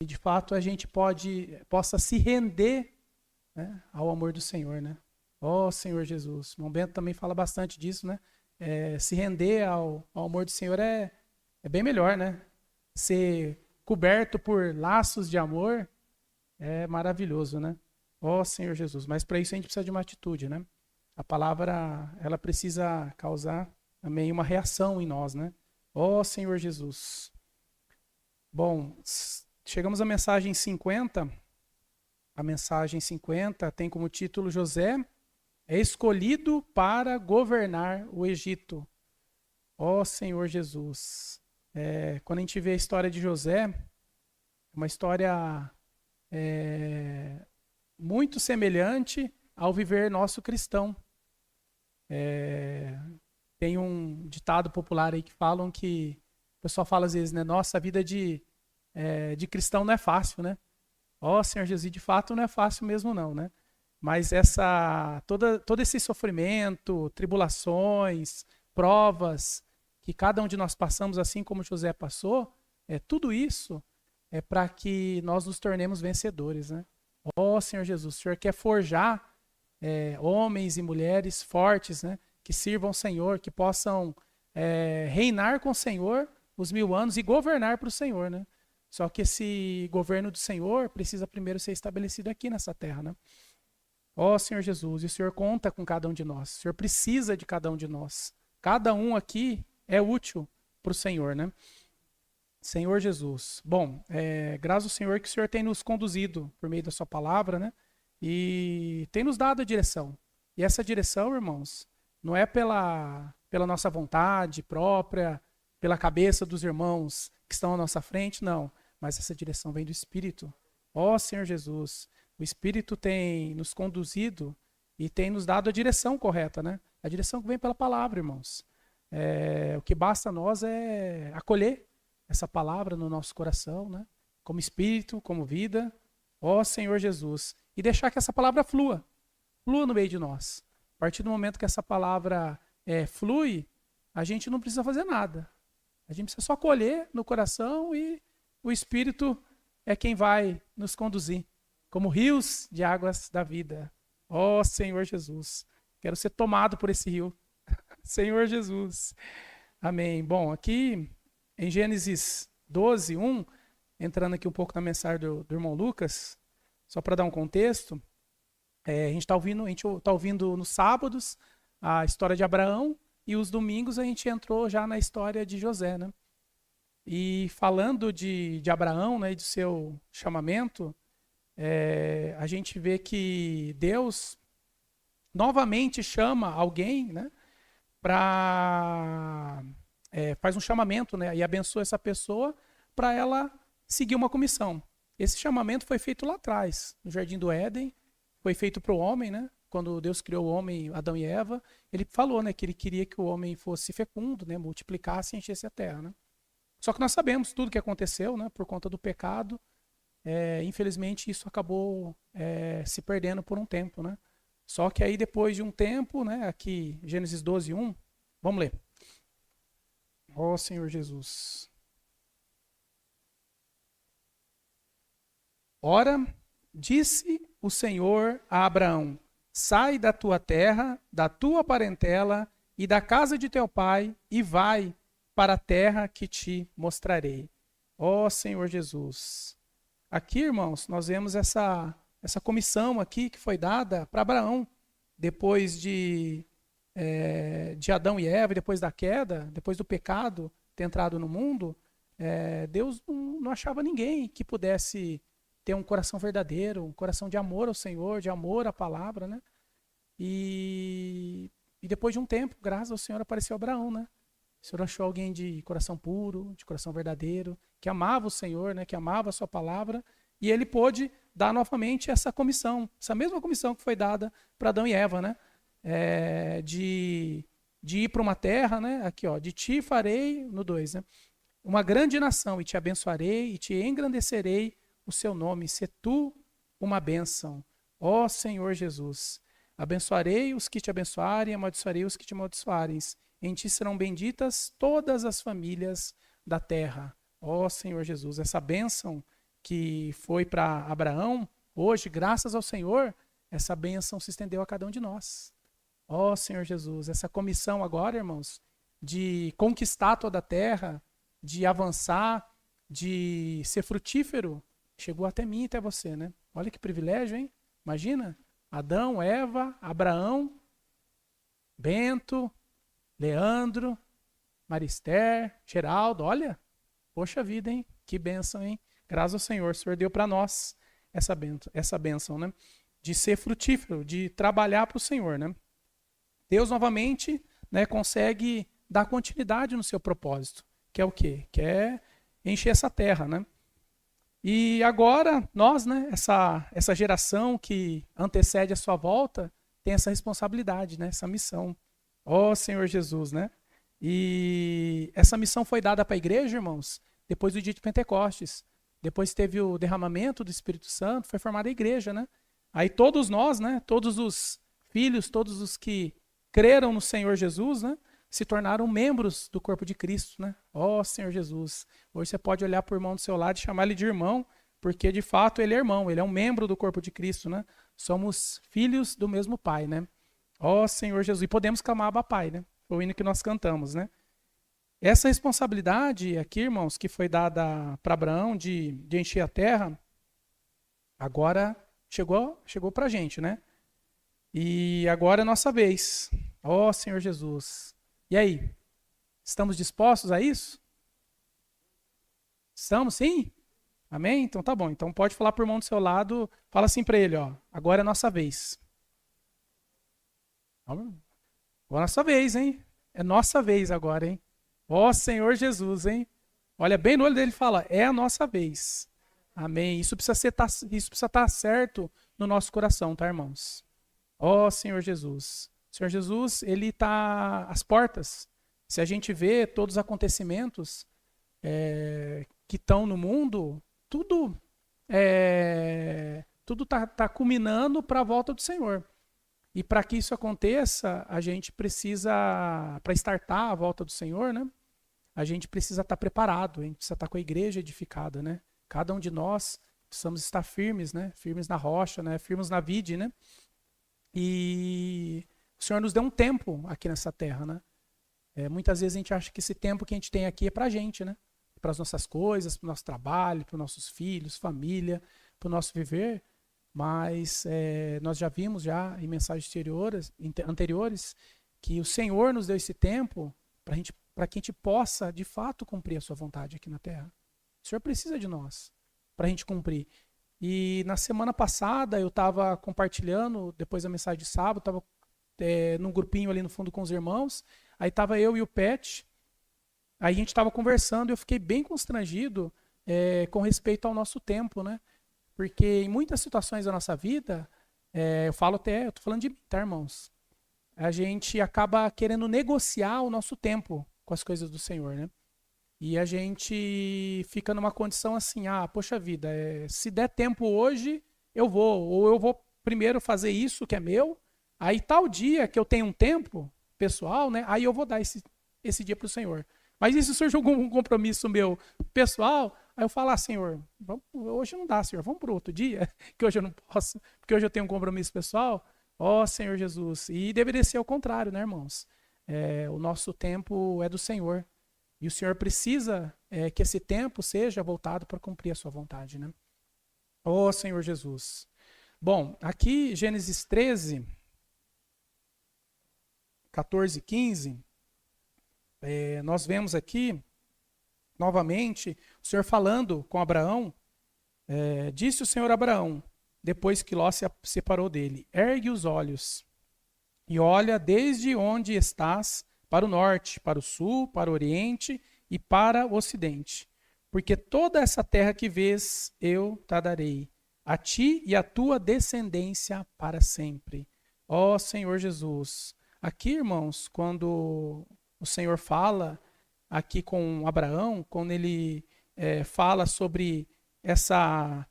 que de fato a gente possa se render, né, ao amor do Senhor, né? Ó Senhor Jesus. O irmão Bento também fala bastante disso, né? Se render ao amor do Senhor é bem melhor, né? Ser coberto por laços de amor é maravilhoso, né? Ó Senhor Jesus. Mas para isso a gente precisa de uma atitude, né? A palavra, ela precisa causar também uma reação em nós, né? Ó Senhor Jesus. Bom, chegamos à mensagem 50. A mensagem 50 tem como título: José é escolhido para governar o Egito. Ó Senhor Jesus. Quando a gente vê a história de José, é uma história muito semelhante ao viver nosso cristão. Tem um ditado popular aí que falam que o pessoal fala às vezes, né? Nossa, a vida de cristão não é fácil, né? Ó Senhor Jesus, de fato não é fácil mesmo não, né? Mas todo esse sofrimento, tribulações, provas que cada um de nós passamos, assim como José passou, tudo isso é para que nós nos tornemos vencedores, né? Ó Senhor Jesus, o Senhor quer forjar homens e mulheres fortes, né? Que sirvam ao Senhor, que possam reinar com o Senhor os 1000 anos e governar para o Senhor, né? Só que esse governo do Senhor precisa primeiro ser estabelecido aqui nessa terra, né? Ó Senhor Jesus, e o Senhor conta com cada um de nós. O Senhor precisa de cada um de nós. Cada um aqui é útil para o Senhor, né? Senhor Jesus. Bom, graças ao Senhor que o Senhor tem nos conduzido por meio da sua palavra, né? E tem nos dado a direção. E essa direção, irmãos, não é pela nossa vontade própria, pela cabeça dos irmãos que estão à nossa frente, não. Mas essa direção vem do Espírito. Ó Senhor Jesus, o Espírito tem nos conduzido e tem nos dado a direção correta, né? A direção que vem pela palavra, irmãos. O que basta a nós é acolher essa palavra no nosso coração, né? Como Espírito, como vida. Ó Senhor Jesus. E deixar que essa palavra flua no meio de nós. A partir do momento que essa palavra flui, a gente não precisa fazer nada. A gente precisa só acolher no coração e o Espírito é quem vai nos conduzir, como rios de águas da vida. Ó Senhor Jesus, quero ser tomado por esse rio. Senhor Jesus. Amém. Bom, aqui em Gênesis 12, 1, entrando aqui um pouco na mensagem do irmão Lucas, só para dar um contexto, a gente está ouvindo nos sábados a história de Abraão e os domingos a gente entrou já na história de José, né? E falando de Abraão, né, e do seu chamamento, a gente vê que Deus novamente chama alguém, né, faz um chamamento, né, e abençoa essa pessoa para ela seguir uma comissão. Esse chamamento foi feito lá atrás, no Jardim do Éden, foi feito para o homem, né? Quando Deus criou o homem, Adão e Eva, ele falou, né, que ele queria que o homem fosse fecundo, né, multiplicasse e enchesse a terra, né? Só que nós sabemos tudo o que aconteceu, né, por conta do pecado. Infelizmente isso acabou se perdendo por um tempo, né? Só que aí depois de um tempo, né, aqui Gênesis 12, 1, vamos ler. Ó Senhor Jesus. Ora, disse o Senhor a Abraão: sai da tua terra, da tua parentela e da casa de teu pai e vai para a terra que te mostrarei. Ó Senhor Jesus. Aqui, irmãos, nós vemos essa comissão aqui que foi dada para Abraão, depois de Adão e Eva, depois da queda, depois do pecado ter entrado no mundo, Deus não achava ninguém que pudesse ter um coração verdadeiro, um coração de amor ao Senhor, de amor à palavra, né? E depois de um tempo, graças ao Senhor, apareceu Abraão, né? O Senhor achou alguém de coração puro, de coração verdadeiro, que amava o Senhor, né? Que amava a sua palavra, e ele pôde dar novamente essa comissão, essa mesma comissão que foi dada para Adão e Eva, né? De ir para uma terra, né? Aqui, ó, de ti farei, no 2, né? Uma grande nação, e te abençoarei, e te engrandecerei o seu nome, se tu uma bênção. Ó Senhor Jesus, abençoarei os que te abençoarem, amaldiçoarei os que te amaldiçoarem. Em ti serão benditas todas as famílias da terra. Ó Senhor Jesus, essa bênção que foi para Abraão, hoje, graças ao Senhor, essa bênção se estendeu a cada um de nós. Ó Senhor Jesus, essa comissão agora, irmãos, de conquistar toda a terra, de avançar, de ser frutífero, chegou até mim e até você, né? Olha que privilégio, hein? Imagina, Adão, Eva, Abraão, Bento, Leandro, Marister, Geraldo, olha, poxa vida, hein? Que bênção, hein? Graças ao Senhor, o Senhor deu para nós essa bênção, né? De ser frutífero, de trabalhar para o Senhor, né? Deus novamente, né, consegue dar continuidade no seu propósito, que é o quê? Que é encher essa terra, né? E agora nós, né, essa geração que antecede a sua volta, tem essa responsabilidade, né, essa missão. Ó Senhor Jesus, né? E essa missão foi dada para a igreja, irmãos, depois do dia de Pentecostes. Depois teve o derramamento do Espírito Santo, foi formada a igreja, né? Aí todos nós, né, todos os filhos, todos os que creram no Senhor Jesus, né, se tornaram membros do corpo de Cristo, né? Ó Senhor Jesus, hoje você pode olhar para o irmão do seu lado e chamar ele de irmão, porque de fato ele é irmão, ele é um membro do corpo de Cristo, né? Somos filhos do mesmo Pai, né? Ó Senhor Jesus, e podemos clamar Abba Pai, né? Foi o hino que nós cantamos, né? Essa responsabilidade aqui, irmãos, que foi dada para Abraão de encher a terra, agora chegou para a gente, né? E agora é a nossa vez. Ó Senhor Jesus. E aí? Estamos dispostos a isso? Estamos, sim? Amém? Então tá bom. Então pode falar para o irmão do seu lado, fala assim para ele, ó, agora é a nossa vez. Agora é a nossa vez, hein? É nossa vez agora, hein? Ó Senhor Jesus, hein? Olha bem no olho dele e fala, é a nossa vez. Amém. Isso precisa estar certo no nosso coração, tá, irmãos? Ó Senhor Jesus. Senhor Jesus, ele está às portas. Se a gente vê todos os acontecimentos que estão no mundo, tudo tá culminando para a volta do Senhor. E para que isso aconteça, a gente precisa, para startar a volta do Senhor, né? A gente precisa estar preparado, a gente precisa estar com a igreja edificada, né? Cada um de nós precisamos estar firmes, né? Firmes na rocha, né? Firmes na vide, né? E o Senhor nos deu um tempo aqui nessa terra, né? Muitas vezes a gente acha que esse tempo que a gente tem aqui é para a gente, né? Para as nossas coisas, para o nosso trabalho, para os nossos filhos, família, para o nosso viver. Mas nós já vimos já em mensagens anteriores que o Senhor nos deu esse tempo para que a gente possa, de fato, cumprir a sua vontade aqui na terra. O Senhor precisa de nós para a gente cumprir. E na semana passada eu estava compartilhando, depois da mensagem de sábado, estava num grupinho ali no fundo com os irmãos, aí estava eu e o Pet, aí a gente estava conversando e eu fiquei bem constrangido com respeito ao nosso tempo, né? Porque em muitas situações da nossa vida, eu estou falando de mim, tá, irmãos? A gente acaba querendo negociar o nosso tempo com as coisas do Senhor, né? E a gente fica numa condição assim, poxa vida, se der tempo hoje, eu vou. Ou eu vou primeiro fazer isso que é meu, aí tal dia que eu tenho um tempo pessoal, né? Aí eu vou dar esse dia para o Senhor. Mas e se surge algum compromisso meu pessoal, aí eu falo, Senhor, hoje não dá, Senhor, vamos para outro dia, que hoje eu não posso, porque hoje eu tenho um compromisso pessoal. Ó Senhor Jesus. E deveria ser o contrário, né, irmãos? O nosso tempo é do Senhor. E o Senhor precisa que esse tempo seja voltado para cumprir a sua vontade, né? Ó Senhor Jesus. Bom, aqui Gênesis 13, 14 e 15, nós vemos aqui, novamente, o Senhor falando com Abraão, disse o Senhor a Abraão, depois que Ló se separou dele, ergue os olhos e olha desde onde estás para o norte, para o sul, para o oriente e para o ocidente. Porque toda essa terra que vês, eu te darei, a ti e a tua descendência para sempre. Ó Senhor Jesus. Aqui, irmãos, quando o Senhor fala aqui com Abraão, quando ele fala sobre essa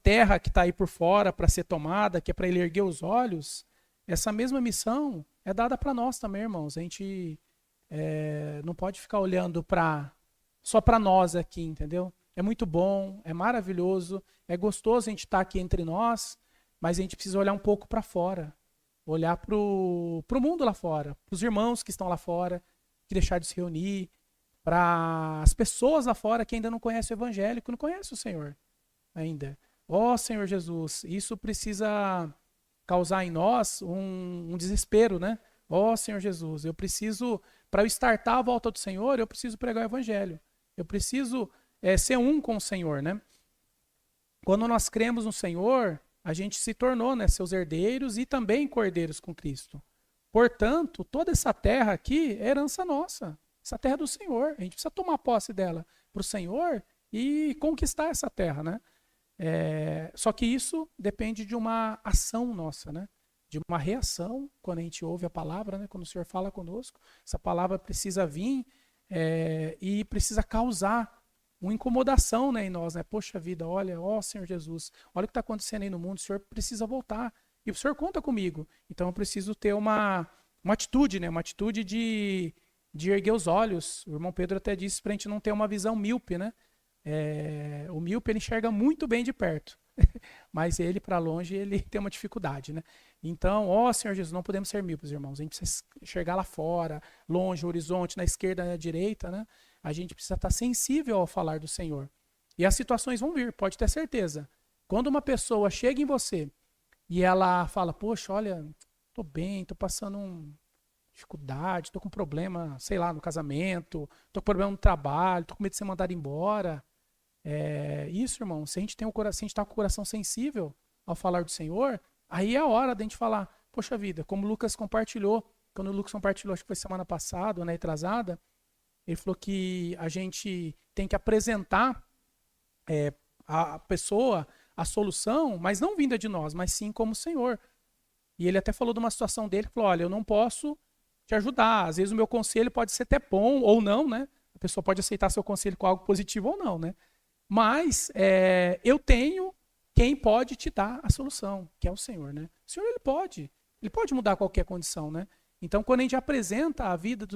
terra que está aí por fora para ser tomada, que é para ele erguer os olhos, essa mesma missão é dada para nós também, irmãos. A gente não pode ficar olhando só para nós aqui, entendeu? é muito bom, é maravilhoso, é gostoso a gente estar aqui entre nós, mas a gente precisa olhar um pouco para fora, olhar para o mundo lá fora, para os irmãos que estão lá fora, que deixaram de se reunir, para as pessoas lá fora que ainda não conhecem o Evangelho, que não conhecem o Senhor ainda. Ó Senhor Jesus, isso precisa causar em nós um desespero, né? Ó Senhor Jesus, eu preciso, para eu startar a volta do Senhor, eu preciso pregar o Evangelho. Eu preciso ser um com o Senhor, né? Quando nós cremos no Senhor, a gente se tornou, né, seus herdeiros e também cordeiros com Cristo. Portanto, toda essa terra aqui é herança nossa. Essa terra é do Senhor. A gente precisa tomar posse dela para o Senhor e conquistar essa terra, né? Só que isso depende de uma ação nossa, né? De uma reação quando a gente ouve a palavra, né? Quando o Senhor fala conosco. Essa palavra precisa vir e precisa causar uma incomodação, né, em nós, né? Poxa vida, olha, ó Senhor Jesus, olha o que está acontecendo aí no mundo, o Senhor precisa voltar. E o Senhor conta comigo. Então eu preciso ter uma atitude, né? Uma atitude de erguer os olhos. O irmão Pedro até disse para a gente não ter uma visão míope, né? O míope ele enxerga muito bem de perto, mas ele para longe ele tem uma dificuldade, né? Então, ó Senhor Jesus, não podemos ser míopes, irmãos. A gente precisa enxergar lá fora, longe, horizonte, na esquerda, na direita, né? A gente precisa estar sensível ao falar do Senhor. E as situações vão vir, pode ter certeza. Quando uma pessoa chega em você e ela fala, poxa, olha, tô bem, tô passando dificuldade, tô com problema, sei lá, no casamento, tô com problema no trabalho, tô com medo de ser mandado embora. Isso, irmão, se a gente tem o coração, se a gente tá com o coração sensível ao falar do Senhor, aí é a hora da gente falar, poxa vida, como o Lucas compartilhou, quando o Lucas compartilhou, acho que foi semana passada, né, retrasada, ele falou que a gente tem que apresentar a pessoa, a solução, mas não vinda de nós, mas sim como o Senhor. E ele até falou de uma situação dele, que falou, olha, eu não posso te ajudar, às vezes o meu conselho pode ser até bom ou não, né? A pessoa pode aceitar seu conselho com algo positivo ou não, né? Mas eu tenho quem pode te dar a solução, que é o Senhor, né? O Senhor, ele pode mudar qualquer condição, né? Então, quando a gente apresenta a vida,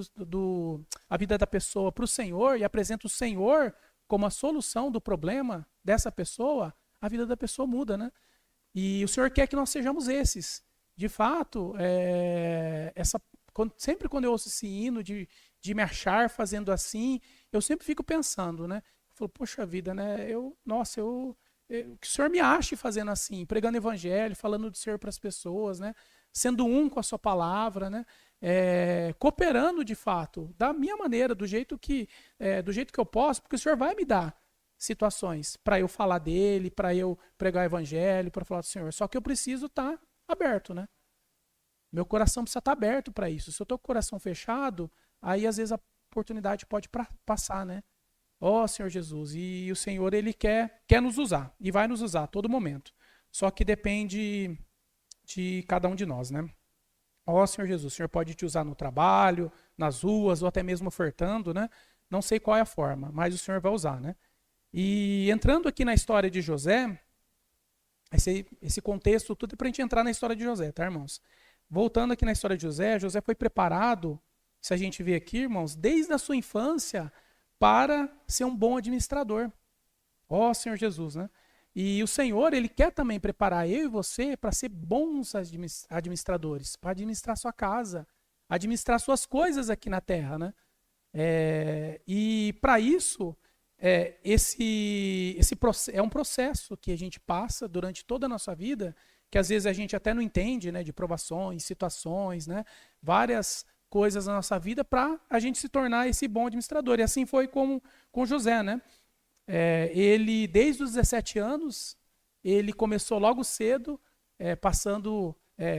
a vida da pessoa para o Senhor e apresenta o Senhor como a solução do problema dessa pessoa, a vida da pessoa muda, né? E o Senhor quer que nós sejamos esses. De fato, sempre quando eu ouço esse hino de me achar fazendo assim, eu sempre fico pensando, né? Eu falo, poxa vida, né? Que o Senhor me ache fazendo assim, pregando evangelho, falando do Senhor para as pessoas, né? Sendo um com a sua palavra, né? Cooperando de fato, da minha maneira, do jeito que eu posso, porque o Senhor vai me dar situações para eu falar dele, para eu pregar o evangelho, para falar do Senhor. Só que eu preciso estar aberto, né? Meu coração precisa estar aberto para isso. Se eu estou com o coração fechado, aí às vezes a oportunidade pode passar, né? Ó Senhor Jesus, e o Senhor ele quer nos usar, e vai nos usar a todo momento. Só que depende de cada um de nós, né? Ó Senhor Jesus, o Senhor pode te usar no trabalho, nas ruas, ou até mesmo ofertando, né? Não sei qual é a forma, mas o Senhor vai usar, né? E entrando aqui na história de José, esse contexto tudo é para a gente entrar na história de José, tá, irmãos? Voltando aqui na história de José, José foi preparado, se a gente ver aqui, irmãos, desde a sua infância para ser um bom administrador. Ó Senhor Jesus, né? E o Senhor, ele quer também preparar eu e você para ser bons administradores, para administrar sua casa, administrar suas coisas aqui na terra, né? E para isso, esse é um processo que a gente passa durante toda a nossa vida, que às vezes a gente até não entende, né? De provações, situações, né? Várias coisas na nossa vida para a gente se tornar esse bom administrador. E assim foi com José, né? Ele, desde os 17 anos, ele começou logo cedo, passando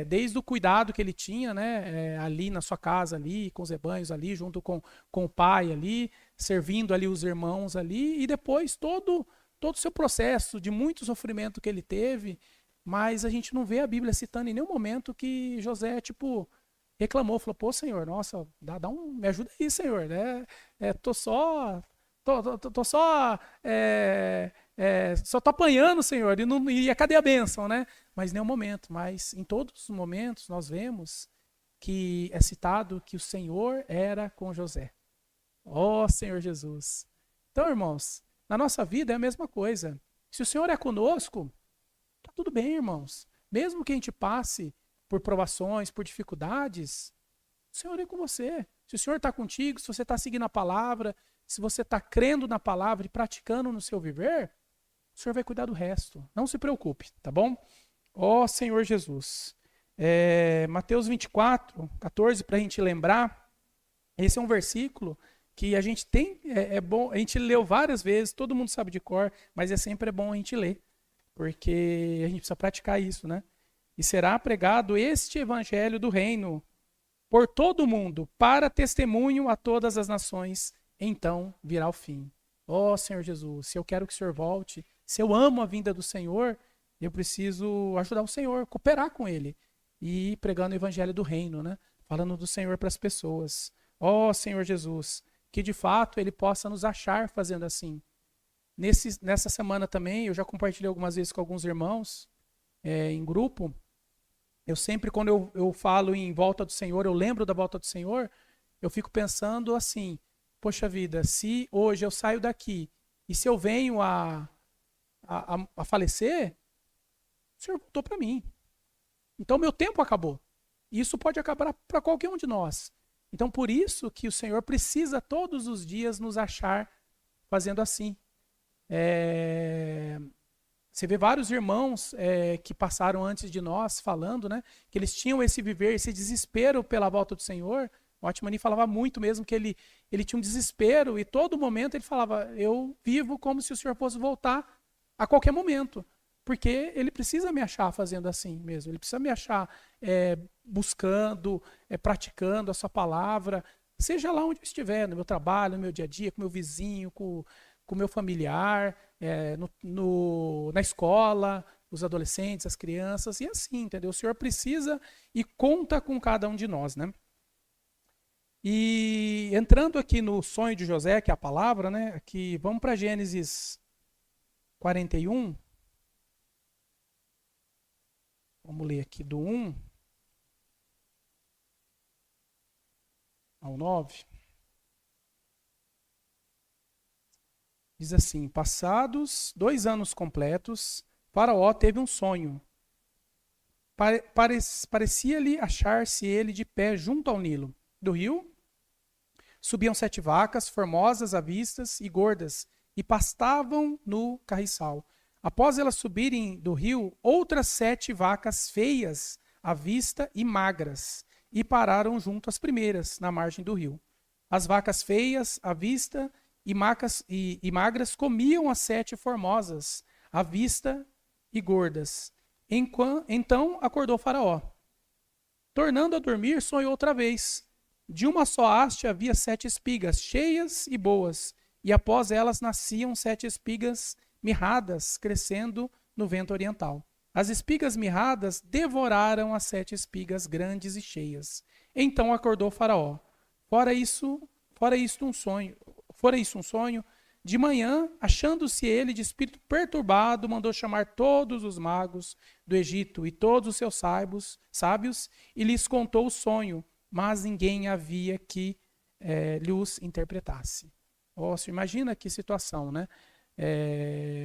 desde o cuidado que ele tinha, né, ali na sua casa, ali, com os rebanhos ali, junto com o pai ali, servindo ali os irmãos ali, e depois todo o seu processo de muito sofrimento que ele teve, mas a gente não vê a Bíblia citando em nenhum momento que José, tipo, reclamou, falou, pô, Senhor, nossa, me ajuda aí, Senhor, né? Tô só só tô apanhando, Senhor, e cadê a bênção, né? Mas em nenhum momento, mas em todos os momentos nós vemos que é citado que o Senhor era com José. Ó Senhor Jesus. Então, irmãos, Na nossa vida é a mesma coisa. Se o Senhor é conosco, tá tudo bem, irmãos. Mesmo que a gente passe por provações, por dificuldades, o Senhor é com você. Se o Senhor está contigo, se você está seguindo a palavra, se você está crendo na palavra e praticando no seu viver, o Senhor vai cuidar do resto. Não se preocupe, tá bom? Ó Senhor Jesus. Mateus 24, 14, para a gente lembrar. Esse é um versículo que a gente tem, é bom, a gente leu várias vezes, todo mundo sabe de cor, mas sempre é bom a gente ler, porque a gente precisa praticar isso, né? E será pregado este evangelho do reino por todo o mundo, para testemunho a todas as nações, então virá o fim. Ó Senhor Jesus, se eu quero que o Senhor volte, se eu amo a vinda do Senhor, eu preciso ajudar o Senhor, cooperar com Ele, e ir pregando o evangelho do reino, né? Falando do Senhor para as pessoas. Ó Senhor Jesus, que de fato Ele possa nos achar fazendo assim. Nessa semana também, eu já compartilhei algumas vezes com alguns irmãos, em grupo. Eu sempre, quando eu falo em volta do Senhor, eu lembro da volta do Senhor, eu fico pensando assim, poxa vida, se hoje eu saio daqui e se eu venho a falecer, o Senhor voltou para mim. Então meu tempo acabou. Isso pode acabar para qualquer um de nós. Então por isso que o Senhor precisa todos os dias nos achar fazendo assim. Você vê vários irmãos que passaram antes de nós falando, né, que eles tinham esse viver, esse desespero pela volta do Senhor. O Otmani falava muito mesmo que ele tinha um desespero e todo momento ele falava, eu vivo como se o Senhor fosse voltar a qualquer momento. Porque ele precisa me achar fazendo assim mesmo. Ele precisa me achar buscando, praticando a sua palavra, seja lá onde eu estiver, no meu trabalho, no meu dia a dia, com o meu vizinho, com o meu familiar, na escola, os adolescentes, as crianças, e assim, entendeu? O Senhor precisa e conta com cada um de nós, né? E entrando aqui no sonho de José, que é a palavra, né? Aqui, vamos para Gênesis 41. Vamos ler aqui do 1 ao 9. Diz assim, passados 2 anos completos, Faraó teve um sonho. Parecia-lhe achar-se ele de pé junto ao Nilo. Do rio, subiam 7 vacas, formosas à vista e gordas, e pastavam no carriçal. Após elas subirem do rio, outras 7 vacas feias à vista e magras, e pararam junto às primeiras, na margem do rio. As vacas feias à vista e magras comiam as 7 formosas, à vista e gordas. Então acordou Faraó. Tornando a dormir, sonhou outra vez. De uma só haste havia 7 espigas, cheias e boas, e após elas nasciam 7 espigas mirradas, crescendo no vento oriental. As espigas mirradas devoraram as 7 espigas grandes e cheias. Então acordou Faraó. Fora isso um sonho. De manhã, achando-se ele de espírito perturbado, mandou chamar todos os magos do Egito e todos os seus sábios e lhes contou o sonho, mas ninguém havia que lhes interpretasse. Nossa, imagina que situação, né?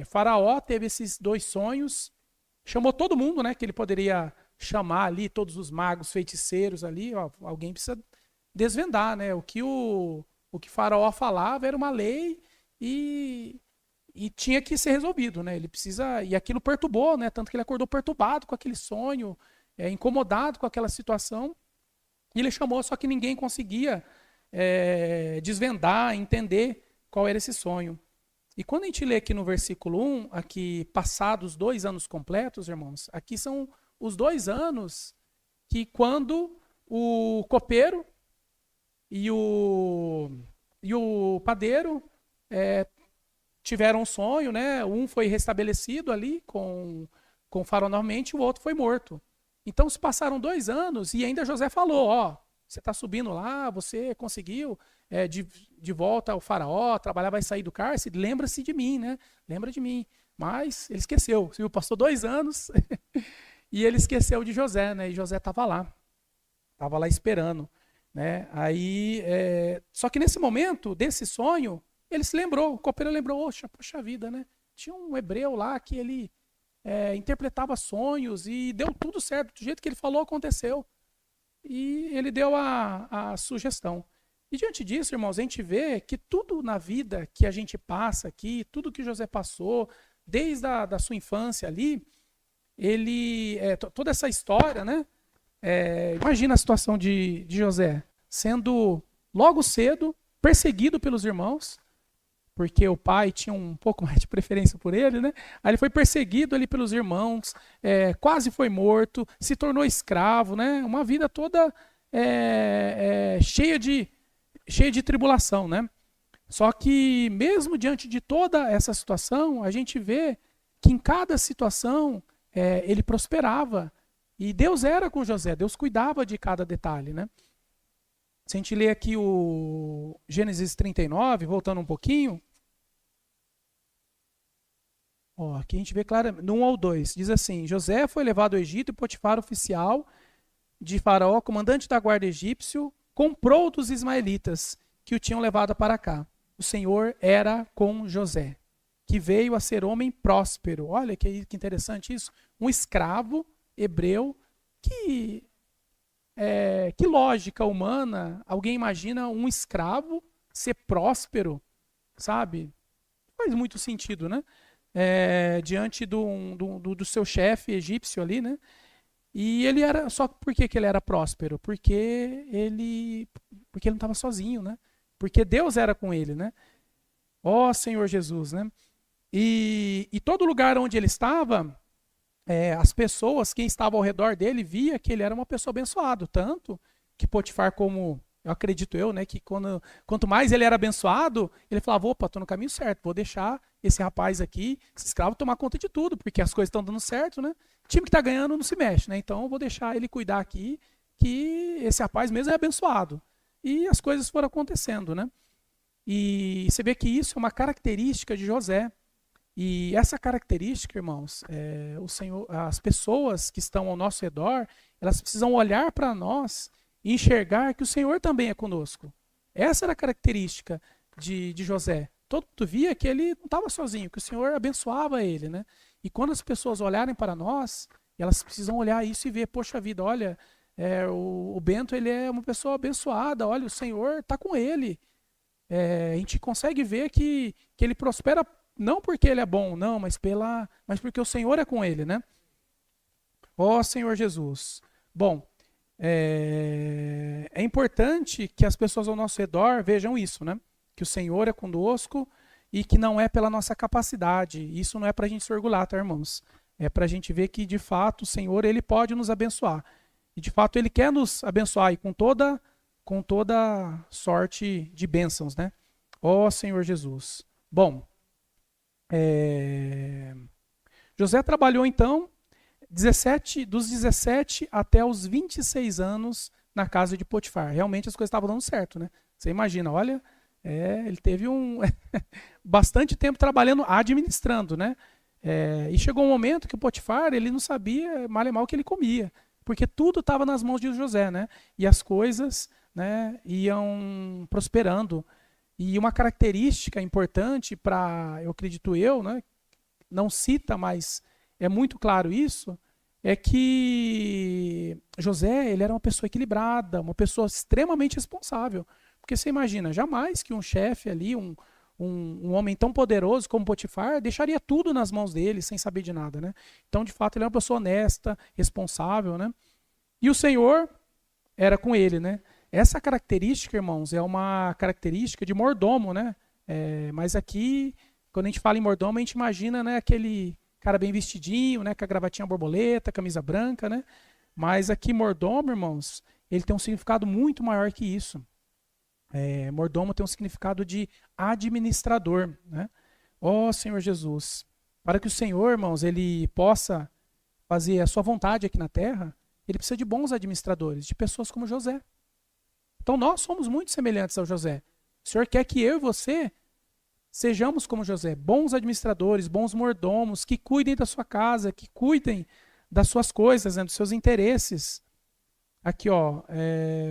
Faraó teve esses 2 sonhos, chamou todo mundo, né, que ele poderia chamar ali, todos os magos, feiticeiros ali, ó, alguém precisa desvendar, né? O que Faraó falava era uma lei e tinha que ser resolvido, né? Ele precisa, e aquilo perturbou, né? Tanto que ele acordou perturbado com aquele sonho, incomodado com aquela situação. E ele chamou, só que ninguém conseguia desvendar, entender qual era esse sonho. E quando a gente lê aqui no versículo 1, aqui, passados 2 anos completos, irmãos, aqui são os 2 anos que quando o copeiro e o padeiro tiveram um sonho, né? Um foi restabelecido ali com o faraó novamente, o outro foi morto. Então se passaram 2 anos e ainda José falou, ó, você está subindo lá, você conseguiu de volta ao faraó, trabalhar, vai sair do cárcere, lembra-se de mim, né? Lembra de mim. Mas ele esqueceu, passou 2 anos e ele esqueceu de José, né? E José estava lá esperando, né? Aí, só que nesse momento desse sonho, ele se lembrou, o copeiro lembrou, poxa vida, né? Tinha um hebreu lá que ele interpretava sonhos e deu tudo certo, do jeito que ele falou, aconteceu. E ele deu a sugestão. E diante disso, irmãos, a gente vê que tudo na vida que a gente passa aqui, tudo que José passou, desde da sua infância ali, toda essa história, né? Imagina a situação de José sendo logo cedo perseguido pelos irmãos, porque o pai tinha um pouco mais de preferência por ele, né? Aí ele foi perseguido ali pelos irmãos, quase foi morto, se tornou escravo, né? Uma vida toda cheia de tribulação, né? Só que mesmo diante de toda essa situação, a gente vê que em cada situação ele prosperava. E Deus era com José, Deus cuidava de cada detalhe, né? Se a gente ler aqui o Gênesis 39, voltando um pouquinho, aqui a gente vê claramente, no 1 ao 2, diz assim: José foi levado ao Egito e Potifar, oficial de Faraó, comandante da guarda egípcio, comprou dos ismaelitas que o tinham levado para cá. O Senhor era com José, que veio a ser homem próspero. Olha que interessante isso. Um escravo hebreu que lógica humana, alguém imagina um escravo ser próspero, sabe? Faz muito sentido, né? Diante do seu chefe egípcio ali, né? E ele era, só por que ele era próspero? Porque ele não estava sozinho, né? Porque Deus era com ele, né? Ó Senhor Jesus, né? E todo lugar onde ele estava, as pessoas, quem estava ao redor dele, via que ele era uma pessoa abençoada. Tanto que Potifar, como eu acredito né, que quanto mais ele era abençoado, ele falava, opa, estou no caminho certo, vou deixar esse rapaz aqui, esse escravo, tomar conta de tudo, porque as coisas estão dando certo, né? O time que está ganhando não se mexe, né? Então eu vou deixar ele cuidar aqui, que esse rapaz mesmo é abençoado. E as coisas foram acontecendo, né? E você vê que isso é uma característica de José. E essa característica, irmãos, o Senhor, as pessoas que estão ao nosso redor, elas precisam olhar para nós e enxergar que o Senhor também é conosco. Essa era a característica de José. Todo mundo via que ele não estava sozinho, que o Senhor abençoava ele, né? E quando as pessoas olharem para nós, elas precisam olhar isso e ver, poxa vida, olha, o Bento, ele é uma pessoa abençoada, olha, o Senhor está com ele. A gente consegue ver que ele prospera não porque ele é bom, não, mas porque o Senhor é com ele, né? Ó Senhor Jesus. Bom, é importante que as pessoas ao nosso redor vejam isso, né? Que o Senhor é conosco e que não é pela nossa capacidade. Isso não é para a gente se orgulhar, tá, irmãos? É para a gente ver que, de fato, o Senhor, ele pode nos abençoar. E, de fato, ele quer nos abençoar e com toda sorte de bênçãos, né? Ó Senhor Jesus. Bom, José trabalhou, então, dos 17 até os 26 anos na casa de Potifar. Realmente as coisas estavam dando certo, né? Você imagina, olha, ele teve bastante tempo trabalhando, administrando, né? E chegou um momento que o Potifar, ele não sabia mal e mal o que ele comia, porque tudo estava nas mãos de José, né? E as coisas, né, iam prosperando. E uma característica importante eu acredito né, não cita, mas é muito claro isso, é que José, ele era uma pessoa equilibrada, uma pessoa extremamente responsável. Porque você imagina, jamais que um chefe ali, um homem tão poderoso como Potifar, deixaria tudo nas mãos dele, sem saber de nada, né? Então, de fato, ele era uma pessoa honesta, responsável, né? E o Senhor era com ele, né? Essa característica, irmãos, é uma característica de mordomo, né? Mas aqui, quando a gente fala em mordomo, a gente imagina, né, aquele cara bem vestidinho, né, com a gravatinha borboleta, camisa branca, né? Mas aqui mordomo, irmãos, ele tem um significado muito maior que isso. Mordomo tem um significado de administrador, né? Ó Senhor Jesus, para que o Senhor, irmãos, ele possa fazer a sua vontade aqui na terra, ele precisa de bons administradores, de pessoas como José. Então nós somos muito semelhantes ao José. O Senhor quer que eu e você sejamos como José, bons administradores, bons mordomos, que cuidem da sua casa, que cuidem das suas coisas, né, dos seus interesses. Aqui,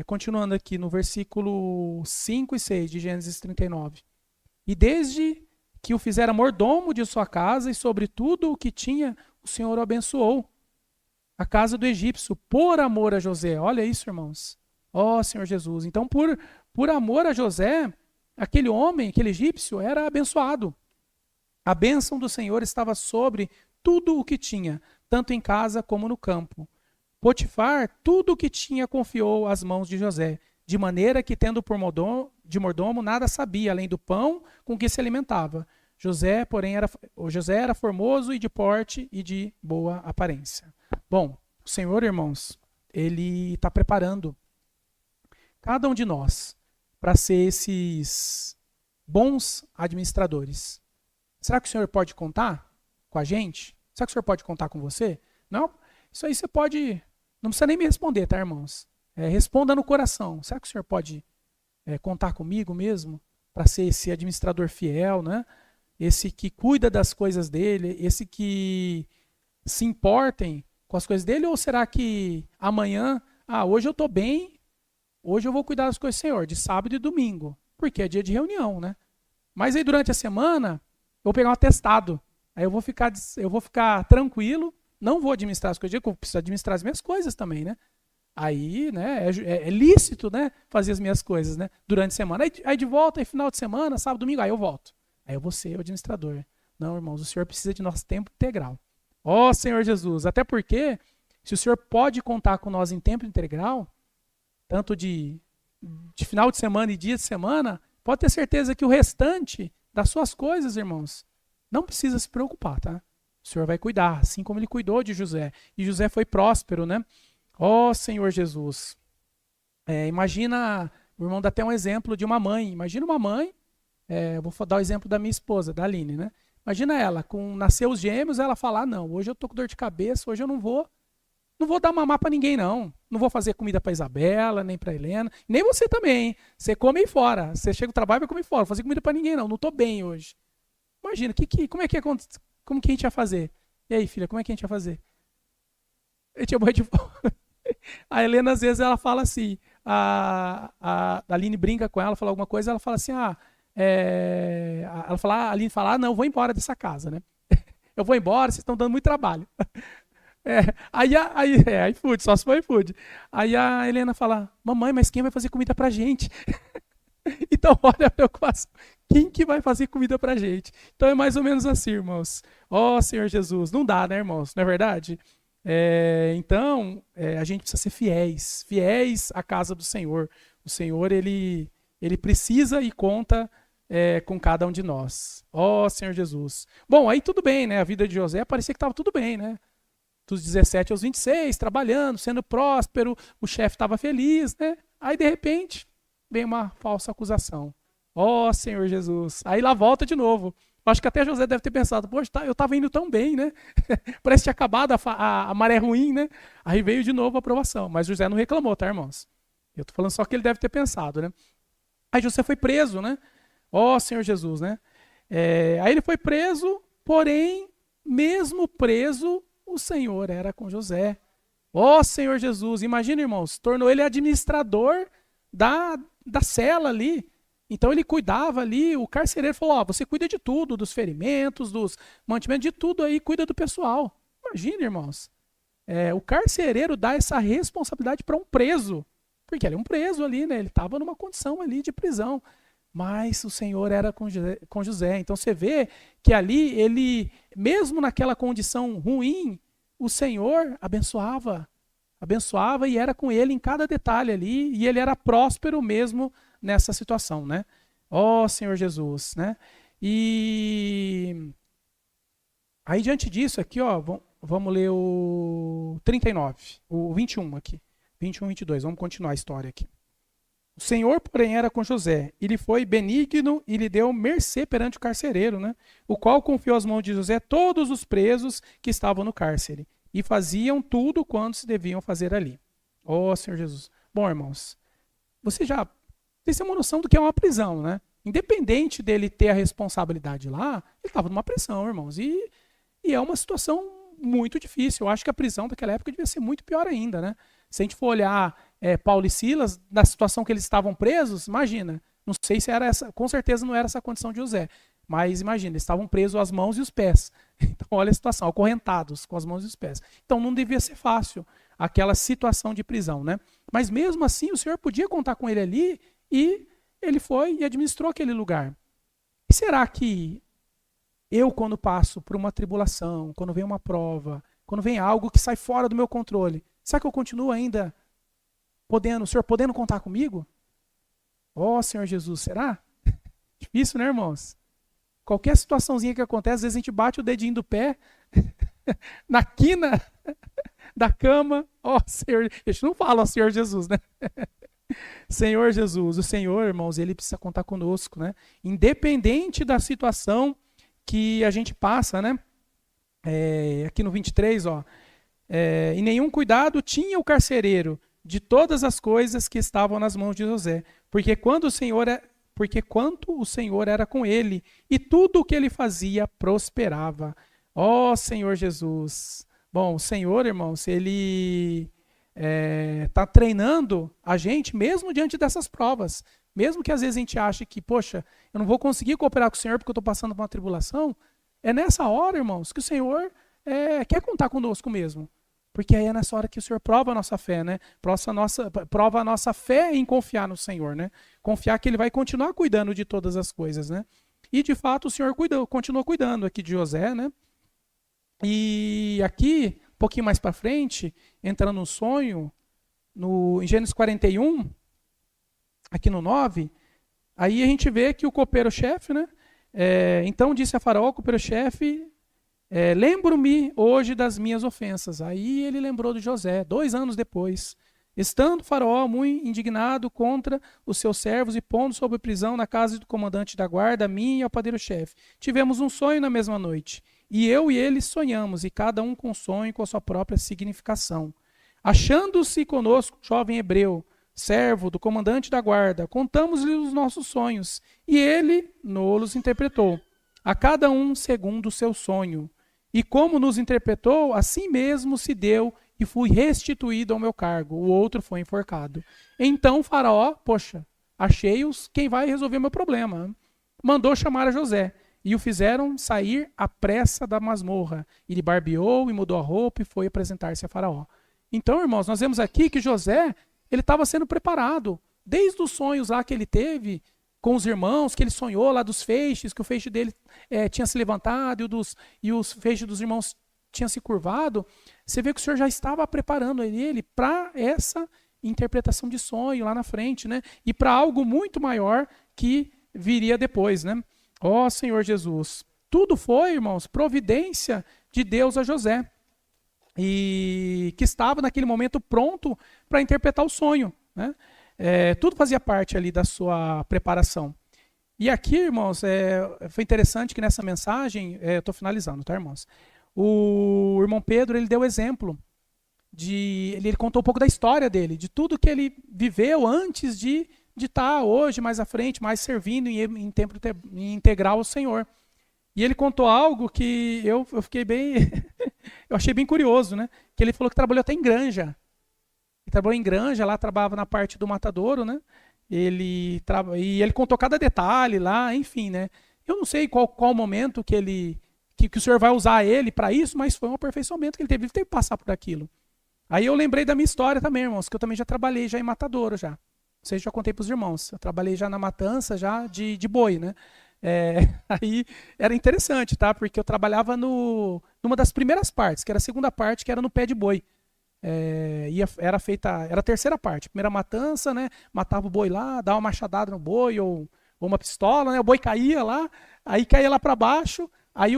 continuando aqui no versículo 5 e 6 de Gênesis 39. E desde que o fizera mordomo de sua casa e sobre tudo o que tinha, o Senhor o abençoou. A casa do egípcio, por amor a José. Olha isso, irmãos. Ó Senhor Jesus. Então, por amor a José, aquele homem, aquele egípcio, era abençoado. A bênção do Senhor estava sobre tudo o que tinha, tanto em casa como no campo. Potifar, tudo o que tinha, confiou às mãos de José, de maneira que, tendo por mordomo, nada sabia, além do pão com que se alimentava. José era formoso e de porte e de boa aparência. Bom, o Senhor, irmãos, Ele está preparando cada um de nós para ser esses bons administradores. Será que o Senhor pode contar com a gente? Será que o Senhor pode contar com você? Não? Isso aí você pode... Não precisa nem me responder, tá, irmãos? Responda no coração. Será que o Senhor pode contar comigo mesmo para ser esse administrador fiel, né? Esse que cuida das coisas dele, esse que se importem com as coisas dele? Ou será que amanhã, hoje eu estou bem, hoje eu vou cuidar das coisas do Senhor, de sábado e domingo, porque é dia de reunião, né? Mas aí durante a semana, eu vou pegar um atestado, aí eu vou ficar tranquilo, não vou administrar as coisas, eu preciso administrar as minhas coisas também, né? Aí, né, é lícito, né, fazer as minhas coisas, né, durante a semana. Aí de volta, aí final de semana, sábado, domingo, aí eu volto. Aí eu vou ser o administrador. Não, irmãos, o Senhor precisa de nosso tempo integral. Ó Senhor Jesus, até porque, se o Senhor pode contar com nós em tempo integral, tanto de final de semana e dia de semana, pode ter certeza que o restante das suas coisas, irmãos, não precisa se preocupar, tá? O Senhor vai cuidar, assim como Ele cuidou de José. E José foi próspero, né? Ó Senhor Jesus. Imagina, o irmão dá até um exemplo de uma mãe. Imagina uma mãe, eu vou dar o exemplo da minha esposa, da Aline, né? Imagina ela, nasceu os gêmeos, ela falar, não, hoje eu tô com dor de cabeça, hoje eu não vou dar mamar para ninguém, não. Não vou fazer comida para Isabela, nem para Helena, nem você também, hein? Você come aí fora. Você chega do trabalho e vai comer fora. Não vou fazer comida para ninguém, não. Não tô bem hoje. Imagina, como que a gente ia fazer? E aí, filha, como é que a gente ia fazer? A gente ia morrer de fome. A Helena, às vezes, ela fala assim, a Aline brinca com ela, fala alguma coisa, ela fala assim, a Aline fala, não, eu vou embora dessa casa, né? Eu vou embora, vocês estão dando muito trabalho. iFood, só se for iFood. Aí a Helena fala, mamãe, mas quem vai fazer comida pra gente? Então, olha a preocupação. Quem que vai fazer comida pra gente? Então é mais ou menos assim, irmãos. Ó Senhor Jesus, não dá, né, irmãos? Não é verdade? Então, a gente precisa ser fiéis à casa do Senhor. O Senhor, ele precisa e conta com cada um de nós. Ó Senhor Jesus. Bom, aí tudo bem, né? A vida de José parecia que estava tudo bem, né? Dos 17 aos 26, trabalhando, sendo próspero, o chefe estava feliz, né? Aí, de repente, vem uma falsa acusação. Ó Senhor Jesus. Aí lá volta de novo. Acho que até José deve ter pensado, poxa, eu estava indo tão bem, né? Parece que tinha acabado a maré ruim, né? Aí veio de novo a aprovação. Mas José não reclamou, tá, irmãos? Eu tô falando só que ele deve ter pensado, né? Aí José foi preso, né? Ó Senhor Jesus, né? Aí ele foi preso, porém, mesmo preso, o Senhor era com José. Ó Senhor Jesus, imagina, irmãos, tornou ele administrador da cela ali. Então ele cuidava ali, o carcereiro falou, você cuida de tudo, dos ferimentos, dos mantimentos, de tudo aí, cuida do pessoal. Imagina, irmãos, o carcereiro dá essa responsabilidade para um preso, porque ele é um preso ali, né? Ele estava numa condição ali de prisão, mas o Senhor era com José. Então você vê que ali, ele, mesmo naquela condição ruim, o Senhor abençoava e era com ele em cada detalhe ali, e ele era próspero mesmo nessa situação, né? Ó Senhor Jesus, né? E aí diante disso aqui, ó, vamos ler o 39, o 21 aqui, 21, 22, vamos continuar a história aqui. O Senhor, porém, era com José, e lhe foi benigno e lhe deu mercê perante o carcereiro, né? O qual confiou às mãos de José todos os presos que estavam no cárcere, e faziam tudo quanto se deviam fazer ali. Ó Senhor Jesus. Bom, irmãos, você já tem uma noção do que é uma prisão, né? Independente dele ter a responsabilidade lá, ele estava numa prisão, irmãos. E é uma situação muito difícil. Eu acho que a prisão daquela época devia ser muito pior ainda, né? Se a gente for olhar Paulo e Silas, na situação que eles estavam presos, imagina, Não sei se era essa, com certeza não era essa a condição de José. Mas imagina, eles estavam presos às mãos e os pés. Então, olha a situação, acorrentados com as mãos e os pés. Então, não devia ser fácil aquela situação de prisão, né? Mas mesmo assim, o Senhor podia contar com ele ali e ele foi e administrou aquele lugar. E será que eu, quando passo por uma tribulação, quando vem uma prova, quando vem algo que sai fora do meu controle, será que eu continuo ainda podendo, o Senhor podendo contar comigo? Ó, Senhor Jesus, será? Difícil, né, irmãos? Qualquer situaçãozinha que acontece, às vezes a gente bate o dedinho do pé na quina da cama. Ó, Senhor, a gente não fala, ó, Senhor Jesus, né? Senhor Jesus, o Senhor, irmãos, ele precisa contar conosco, né? Independente da situação que a gente passa, né? Aqui no 23, ó. E nenhum cuidado tinha o carcereiro de todas as coisas que estavam nas mãos de José, porque quanto o Senhor era com ele, e tudo o que ele fazia prosperava. Ó Senhor Jesus. Bom, o Senhor, irmãos, ele está treinando a gente mesmo diante dessas provas. Mesmo que às vezes a gente ache que, poxa, eu não vou conseguir cooperar com o Senhor porque eu estou passando por uma tribulação, é nessa hora, irmãos, que o Senhor quer contar conosco mesmo. Porque aí é nessa hora que o Senhor prova a nossa fé, né? Prova a nossa fé em confiar no Senhor, né? Confiar que Ele vai continuar cuidando de todas as coisas, né? E de fato o Senhor continuou cuidando aqui de José, né? E aqui, um pouquinho mais para frente, entrando no sonho, em Gênesis 41, aqui no 9, aí a gente vê que o copeiro-chefe, né? Então disse a Faraó, o copeiro-chefe, lembro-me hoje das minhas ofensas. Aí ele lembrou de José, 2 anos depois. Estando Faraó muito indignado contra os seus servos e pondo sob prisão na casa do comandante da guarda, a mim e ao padeiro-chefe. Tivemos um sonho na mesma noite. E eu e ele sonhamos, e cada um com sonho com a sua própria significação. Achando-se conosco um jovem hebreu, servo do comandante da guarda, contamos-lhe os nossos sonhos, e ele nos interpretou, a cada um segundo o seu sonho. E como nos interpretou, assim mesmo se deu e fui restituído ao meu cargo. O outro foi enforcado. Então Faraó, poxa, achei-os quem vai resolver meu problema. Mandou chamar a José e o fizeram sair à pressa da masmorra. Ele barbeou e mudou a roupa e foi apresentar-se a Faraó. Então, irmãos, nós vemos aqui que José, ele estava sendo preparado. Desde os sonhos lá que ele teve com os irmãos, que ele sonhou lá dos feixes, que o feixe dele tinha se levantado e os feixes dos irmãos tinham se curvado, você vê que o Senhor já estava preparando ele para essa interpretação de sonho lá na frente, né? E para algo muito maior que viria depois, né? Ó Senhor Jesus, tudo foi, irmãos, providência de Deus a José, e que estava naquele momento pronto para interpretar o sonho, né? Tudo fazia parte ali da sua preparação. E aqui, irmãos, foi interessante que nessa mensagem, estou finalizando, tá, irmãos? O irmão Pedro, ele deu exemplo, ele contou um pouco da história dele, de tudo que ele viveu antes de estar hoje, mais à frente, mais servindo em tempo integral ao Senhor. E ele contou algo que eu fiquei bem, eu achei bem curioso, né? Que ele falou que trabalhou até em granja. Ele trabalhou em granja, lá trabalhava na parte do matadouro, né? E ele contou cada detalhe lá, enfim, né? Eu não sei qual momento que o Senhor vai usar ele para isso, mas foi um aperfeiçoamento que ele teve que passar por aquilo. Aí eu lembrei da minha história também, irmãos, que eu também já trabalhei já em matadouro já. Não sei se já contei para os irmãos. Eu trabalhei já na matança já de boi, né? Aí era interessante, tá? Porque eu trabalhava numa das primeiras partes, que era a segunda parte, que era no pé de boi. Era a terceira parte. Primeira matança, né? Matava o boi lá, dava uma machadada no boi ou uma pistola, né? O boi caía lá, aí caía lá para baixo, aí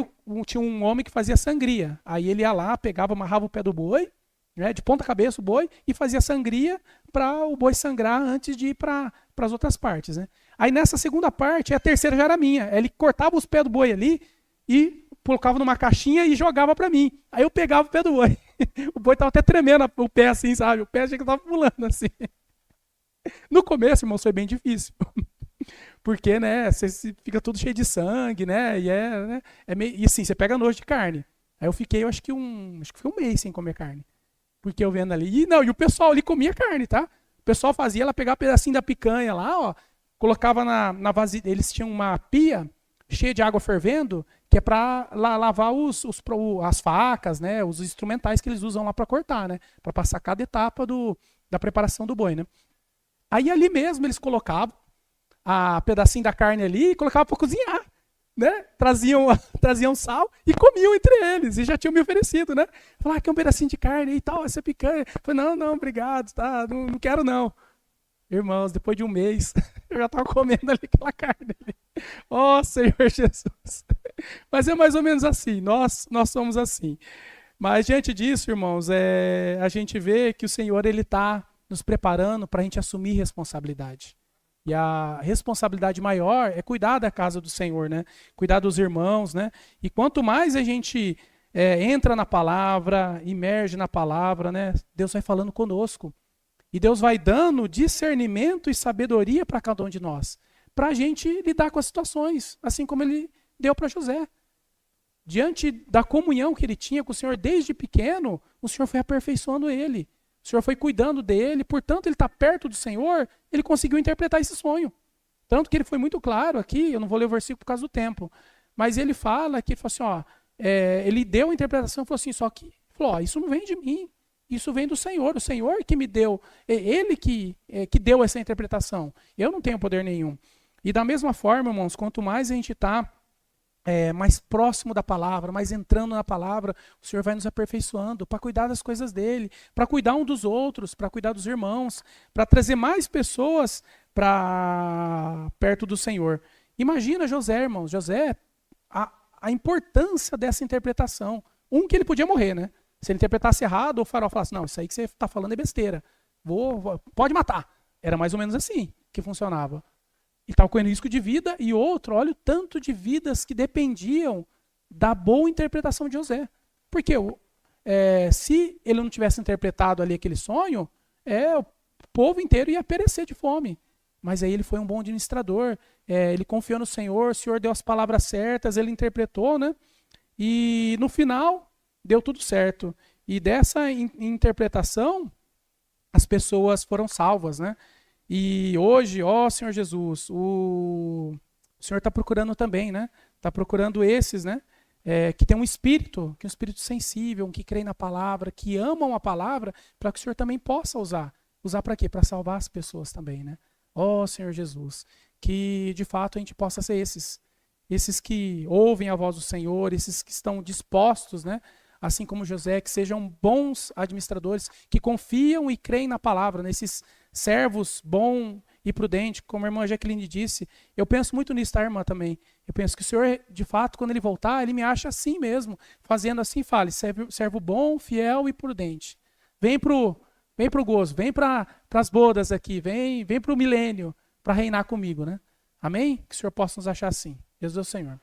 tinha um homem que fazia sangria. Aí ele ia lá, pegava, amarrava o pé do boi, né? De ponta cabeça o boi, e fazia sangria para o boi sangrar antes de ir para as outras partes, né? Aí nessa segunda parte, a terceira já era minha. Ele cortava os pés do boi ali e colocava numa caixinha e jogava para mim. Aí eu pegava o pé do boi. O boi tava até tremendo o pé assim, sabe? O pé achei que tava pulando assim. No começo, irmão, foi bem difícil. Porque, né, você fica tudo cheio de sangue, né? E assim, você pega nojo de carne. Aí eu fiquei, acho que foi um mês sem comer carne. Porque eu vendo ali. E o pessoal ali comia carne, tá? O pessoal fazia ela pegar um pedacinho da picanha lá, ó. colocava na vasilha, eles tinham uma pia cheia de água fervendo, que é para lavar as facas, né, os instrumentais que eles usam lá para cortar, né, para passar cada etapa da preparação do boi, né. Aí ali mesmo eles colocavam a pedacinho da carne ali e colocavam para cozinhar, né? Traziam sal e comiam entre eles, e já tinham me oferecido, né? Falaram, quer um pedacinho de carne e tal, essa picanha. Eu falei, não, obrigado, tá, não quero não. Irmãos, depois de um mês, eu já estava comendo ali aquela carne ali. Oh, Senhor Jesus. Mas é mais ou menos assim, nós somos assim. Mas diante disso, irmãos, a gente vê que o Senhor ele está nos preparando para a gente assumir responsabilidade. E a responsabilidade maior é cuidar da casa do Senhor, né? Cuidar dos irmãos, né? E quanto mais a gente entra na palavra, imerge na palavra, né? Deus vai falando conosco. E Deus vai dando discernimento e sabedoria para cada um de nós, para a gente lidar com as situações, assim como ele deu para José. Diante da comunhão que ele tinha com o Senhor desde pequeno, o Senhor foi aperfeiçoando ele. O Senhor foi cuidando dele, portanto, ele está perto do Senhor, ele conseguiu interpretar esse sonho. Tanto que ele foi muito claro aqui, eu não vou ler o versículo por causa do tempo, mas ele fala que, ele falou assim, ele deu a interpretação, falou assim, só que, falou, isso não vem de mim, isso vem do Senhor, o Senhor que me deu, ele que deu essa interpretação, eu não tenho poder nenhum. E da mesma forma, irmãos, quanto mais a gente está mais próximo da palavra, mais entrando na palavra, o Senhor vai nos aperfeiçoando para cuidar das coisas dele, para cuidar um dos outros, para cuidar dos irmãos, para trazer mais pessoas para perto do Senhor. Imagina José, irmãos, José, a importância dessa interpretação. Que ele podia morrer, né? Se ele interpretasse errado, o faraó falasse, não, isso aí que você está falando é besteira, pode matar. Era mais ou menos assim que funcionava. Ele estava correndo risco de vida, e outro, olha o tanto de vidas que dependiam da boa interpretação de José. Porque se ele não tivesse interpretado ali aquele sonho, o povo inteiro ia perecer de fome. Mas aí ele foi um bom administrador, ele confiou no Senhor, o Senhor deu as palavras certas, ele interpretou, né? E no final, deu tudo certo. E dessa interpretação, as pessoas foram salvas, né? E hoje, Senhor Jesus, o Senhor está procurando também, né? Está procurando esses, né? Que tem um espírito sensível, que crê na palavra, que amam a palavra, para que o Senhor também possa usar. Usar para quê? Para salvar as pessoas também, né? Senhor Jesus, que de fato a gente possa ser esses que ouvem a voz do Senhor, esses que estão dispostos, né? Assim como José, que sejam bons administradores, que confiam e creem na palavra, nesses servos bom e prudente, como a irmã Jaqueline disse. Eu penso muito nisso, tá, irmã, também. Eu penso que o Senhor, de fato, quando ele voltar, ele me acha assim mesmo, fazendo assim, fale, servo bom, fiel e prudente. Vem pro gozo, vem para as bodas aqui, vem pro milênio, para reinar comigo, né? Amém? Que o Senhor possa nos achar assim. Deus é o Senhor.